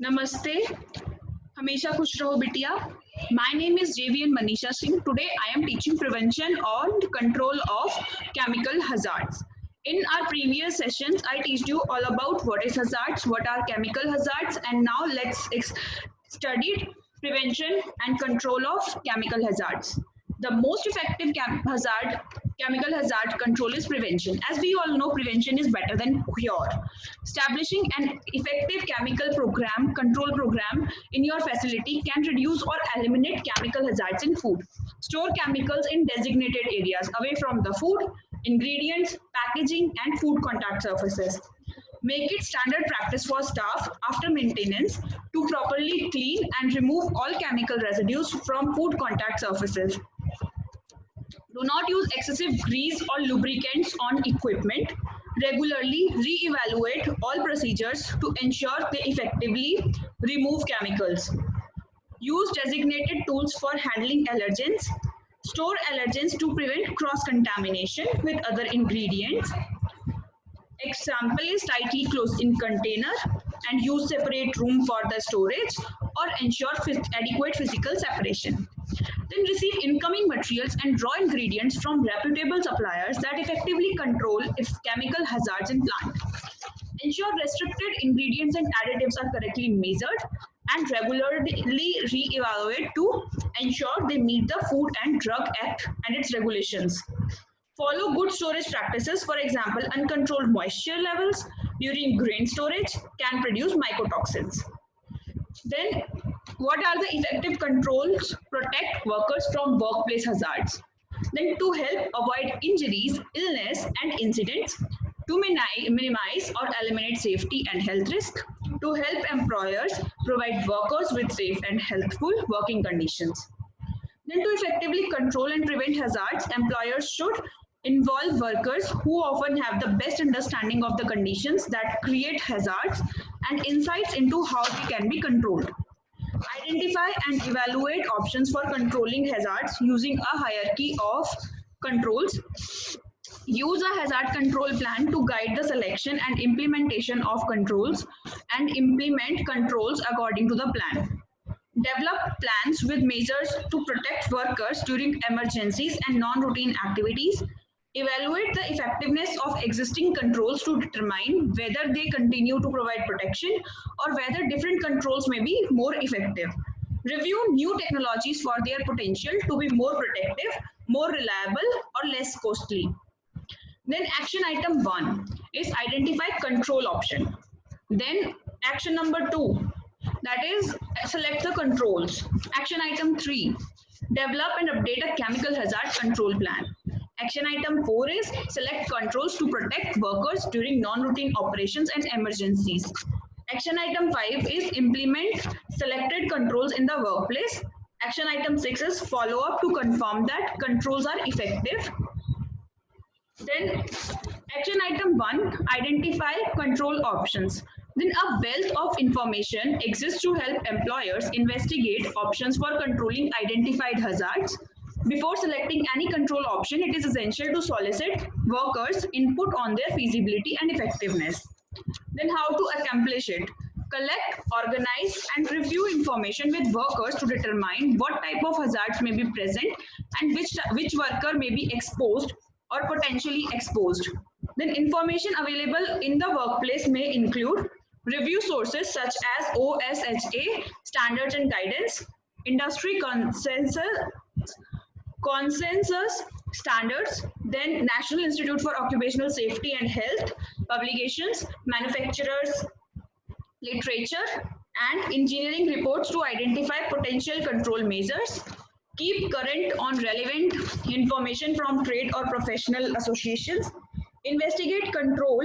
Namaste. Hamisha खुश रहो बिटिया. My name is JVN Manisha Singh. Today I am teaching prevention and control of chemical hazards. In our previous sessions, I teach you all about what is hazards, what are chemical hazards, and now let's study prevention and control of chemical hazards. The most effective chemical hazard control is prevention. As we all know, prevention is better than cure. Establishing an effective control program in your facility can reduce or eliminate chemical hazards in food. Store chemicals in designated areas away from the food, ingredients, packaging, and food contact surfaces. Make it standard practice for staff after maintenance to properly clean and remove all chemical residues from food contact surfaces. Do not use excessive grease or lubricants on equipment. Regularly re-evaluate all procedures to ensure they effectively remove chemicals. Use designated tools for handling allergens. Store allergens to prevent cross-contamination with other ingredients. Example is tightly closed in container and use separate room for the storage or ensure adequate physical separation. Then receive incoming materials and raw ingredients from reputable suppliers that effectively control if chemical hazards in plant. Ensure restricted ingredients and additives are correctly measured and regularly re-evaluate to ensure they meet the Food and Drug Act and its regulations. Follow good storage practices. For example, uncontrolled moisture levels during grain storage can produce mycotoxins. Then, what are the effective controls protect workers from workplace hazards? Then, to help avoid injuries, illness, and incidents, to minimize or eliminate safety and health risk, to help employers provide workers with safe and healthful working conditions. Then, to effectively control and prevent hazards, employers should involve workers who often have the best understanding of the conditions that create hazards and insights into how they can be controlled. Identify and evaluate options for controlling hazards using a hierarchy of controls. Use a hazard control plan to guide the selection and implementation of controls and implement controls according to the plan. Develop plans with measures to protect workers during emergencies and non-routine activities. Evaluate the effectiveness of existing controls to determine whether they continue to provide protection or whether different controls may be more effective. Review new technologies for their potential to be more protective, more reliable, or less costly. Then action item 1 is identify control option. Then action number 2, that is select the controls. Action item 3, develop and update a chemical hazard control plan. Action item 4 is select controls to protect workers during non-routine operations and emergencies. Action item 5 is implement selected controls in the workplace. Action item 6 is follow up to confirm that controls are effective. Then action item 1, identify control options. Then a wealth of information exists to help employers investigate options for controlling identified hazards. Before selecting any control option, it is essential to solicit workers' input on their feasibility and effectiveness. Then how to accomplish it? Collect, organize, and review information with workers to determine what type of hazards may be present and which worker may be exposed or potentially exposed. Then information available in the workplace may include review sources such as OSHA standards and guidance, industry consensus standards, then National Institute for Occupational Safety and Health publications, manufacturers literature, and engineering reports to identify potential control measures. Keep current on relevant information from trade or professional associations. Investigate control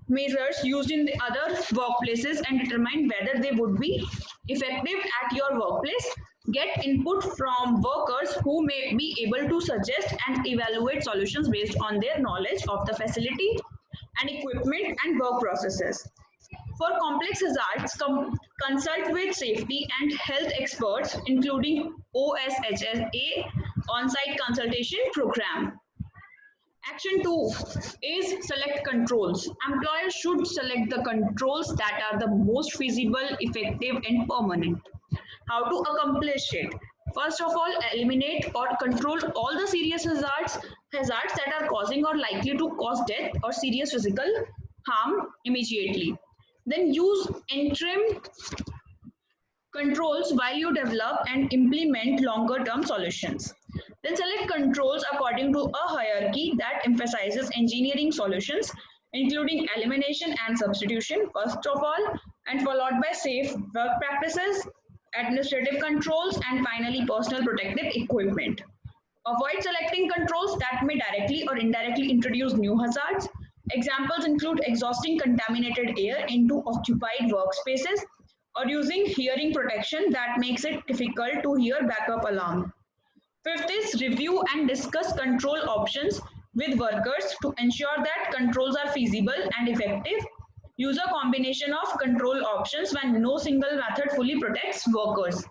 measures used in the other workplaces and determine whether they would be effective at your workplace. Get input from workers who may be able to suggest and evaluate solutions based on their knowledge of the facility and equipment and work processes. For complex hazards, consult with safety and health experts, including OSHA on-site consultation program. Action 2 is select controls. Employers should select the controls that are the most feasible, effective, and permanent. How to accomplish it? First of all, eliminate or control all the serious hazards that are causing or likely to cause death or serious physical harm immediately. Then use interim controls while you develop and implement longer term solutions. Then select controls according to a hierarchy that emphasizes engineering solutions, including elimination and substitution, first of all, and followed by safe work practices, administrative controls, and finally, personal protective equipment. Avoid selecting controls that may directly or indirectly introduce new hazards. Examples include exhausting contaminated air into occupied workspaces or using hearing protection that makes it difficult to hear backup alarm. Fifth is review and discuss control options with workers to ensure that controls are feasible and effective. Use a combination of control options when no single method fully protects workers.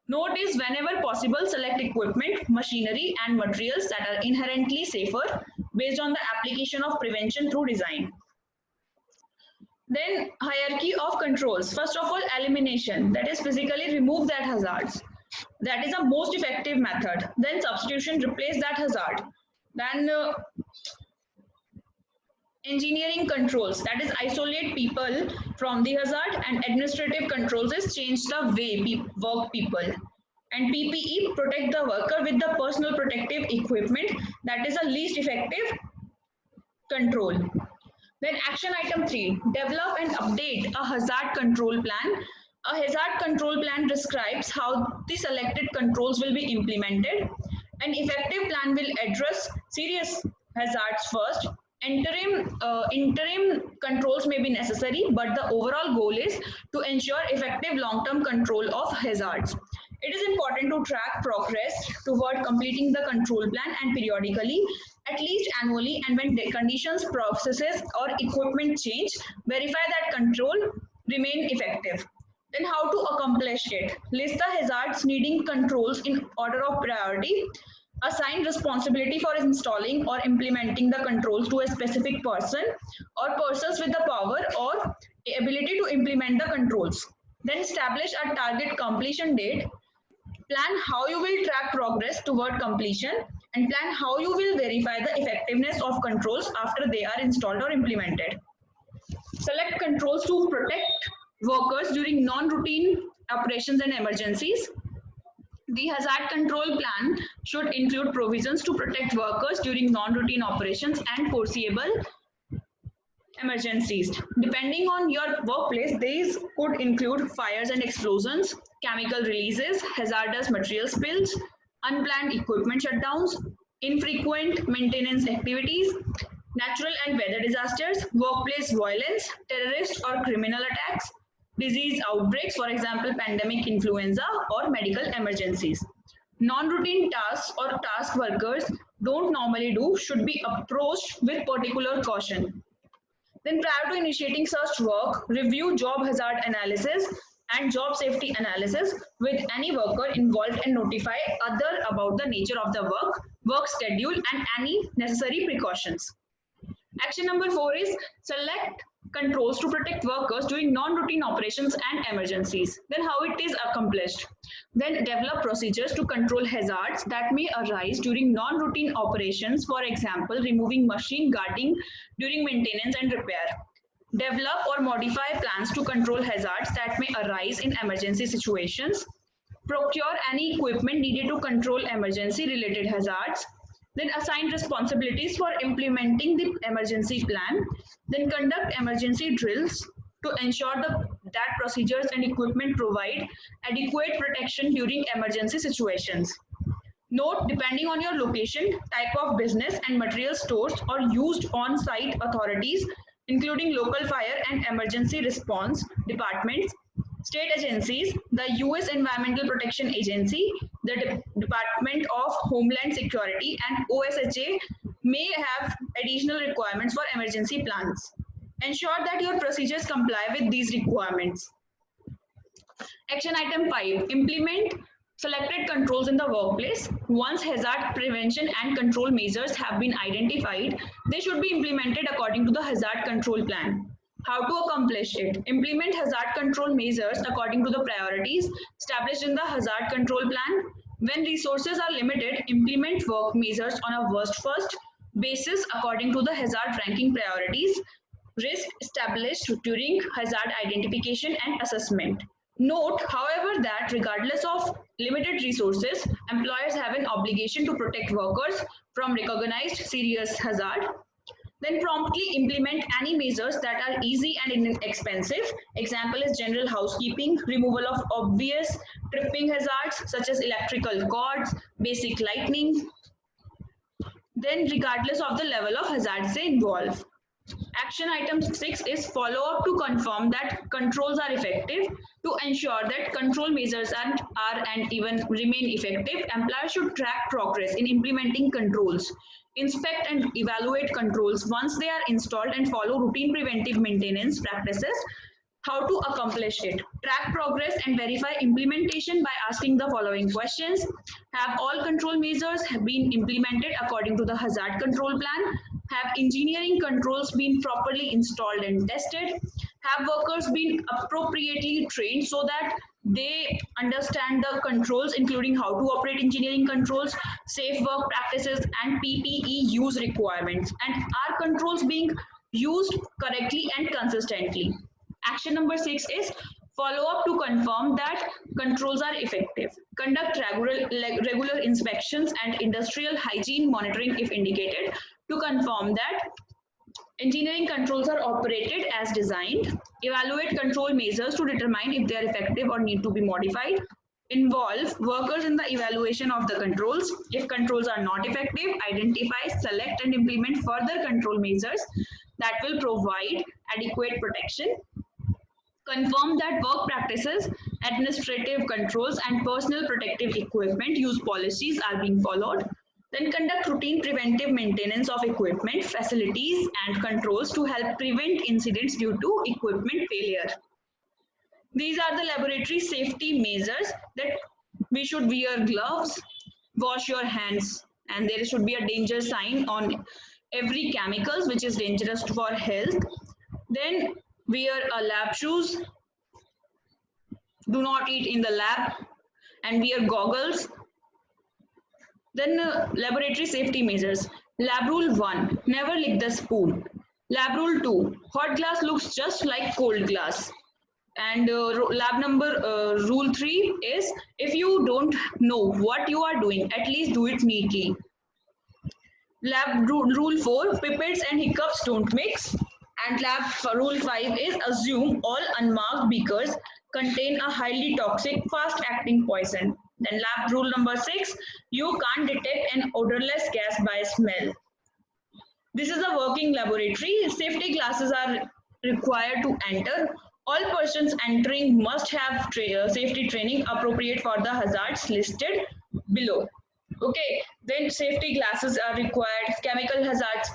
Note is whenever possible, select equipment, machinery, and materials that are inherently safer based on the application of prevention through design. Then hierarchy of controls. First of all, elimination, that is physically remove that hazards. That is the most effective method. Then substitution, replace that hazard. Then engineering controls, that is isolate people from the hazard, and administrative controls is change the way work people. And PPE, protect the worker with the personal protective equipment, that is the least effective control. Then action item 3, develop and update a hazard control plan. A hazard control plan describes how the selected controls will be implemented. An effective plan will address serious hazards first. Interim controls may be necessary, but the overall goal is to ensure effective long-term control of hazards. It is important to track progress toward completing the control plan and periodically, at least annually, and when the conditions, processes, or equipment change, verify that control remain effective. Then how to accomplish it? List the hazards needing controls in order of priority. Assign responsibility for installing or implementing the controls to a specific person or persons with the power or ability to implement the controls. Then establish a target completion date. Plan how you will track progress toward completion and plan how you will verify the effectiveness of controls after they are installed or implemented. Select controls to protect workers during non-routine operations and emergencies. The hazard control plan should include provisions to protect workers during non-routine operations and foreseeable emergencies. Depending on your workplace, these could include fires and explosions, chemical releases, hazardous material spills, unplanned equipment shutdowns, infrequent maintenance activities, natural and weather disasters, workplace violence, terrorist or criminal attacks, disease outbreaks, for example, pandemic influenza, or medical emergencies. Non-routine tasks or task workers don't normally do should be approached with particular caution. Then prior to initiating such work, review job hazard analysis and job safety analysis with any worker involved and notify other about the nature of the work schedule and any necessary precautions. Action number 4 is select controls to protect workers during non-routine operations and emergencies. Then how it is accomplished? Then develop procedures to control hazards that may arise during non-routine operations, for example, removing machine guarding during maintenance and repair. Develop or modify plans to control hazards that may arise in emergency situations. Procure any equipment needed to control emergency-related hazards. Then assign responsibilities for implementing the emergency plan. Then conduct emergency drills to ensure that procedures and equipment provide adequate protection during emergency situations. Note, depending on your location, type of business and material stores or used on-site authorities, including local fire and emergency response departments, state agencies, the U.S. Environmental Protection Agency, the Department of Homeland Security, and OSHA may have additional requirements for emergency plans. Ensure that your procedures comply with these requirements. Action item 5, implement Selected controls in the workplace. Once hazard prevention and control measures have been identified, they should be implemented according to the hazard control plan. How to accomplish it? Implement hazard control measures according to the priorities established in the hazard control plan. When resources are limited, implement work measures on a worst first basis according to the hazard ranking priorities. Risk established during hazard identification and assessment. Note, however, that regardless of limited resources, employers have an obligation to protect workers from recognized serious hazard. Then promptly implement any measures that are easy and inexpensive. Example is general housekeeping, removal of obvious tripping hazards such as electrical cords, basic lighting. Then regardless of the level of hazards they involve. Action item 6 is follow up to confirm that controls are effective. To ensure that control measures are and even remain effective, employers should track progress in implementing controls, inspect and evaluate controls once they are installed, and follow routine preventive maintenance practices. How to accomplish it? Track progress and verify implementation by asking the following questions. Have all control measures been implemented according to the hazard control plan? Have engineering controls been properly installed and tested? Have workers been appropriately trained so that they understand the controls, including how to operate engineering controls, safe work practices, and PPE use requirements? And are controls being used correctly and consistently? Action number 6 is follow up to confirm that controls are effective. Conduct regular inspections and industrial hygiene monitoring if indicated to confirm that engineering controls are operated as designed. Evaluate control measures to determine if they are effective or need to be modified. Involve workers in the evaluation of the controls. If controls are not effective, identify, select, and implement further control measures that will provide adequate protection. Confirm that work practices, administrative controls, and personal protective equipment use policies are being followed. Then conduct routine preventive maintenance of equipment, facilities, and controls to help prevent incidents due to equipment failure. These are the laboratory safety measures that we should wear gloves, wash your hands, and there should be a danger sign on every chemicals which is dangerous for health. Then wear a lab shoes, do not eat in the lab, and wear goggles. Then laboratory safety measures. Lab rule 1, never lick the spoon. Lab rule 2, hot glass looks just like cold glass. And lab number rule 3 is if you don't know what you are doing, at least do it neatly. Lab rule 4, pipettes and hiccups don't mix. And lab rule 5 is assume all unmarked beakers contain a highly toxic, fast-acting poison. Then lab rule number 6, you can't detect an odorless gas by smell. This is a working laboratory. Safety glasses are required to enter. All persons entering must have safety training appropriate for the hazards listed below. Okay, then safety glasses are required. Chemical hazards.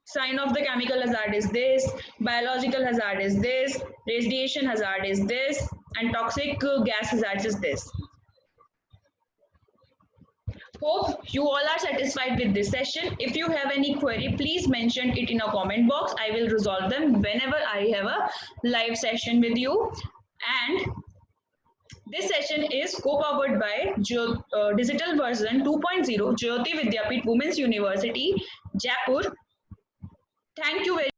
Sign of the chemical hazard is this, biological hazard is this, radiation hazard is this, and toxic gas hazard is this. Hope you all are satisfied with this session. If you have any query, please mention it in a comment box. I will resolve them whenever I have a live session with you. And this session is co-powered by Digital Version 2.0, Jyoti Vidyapeeth Women's University, Jaipur. Thank you very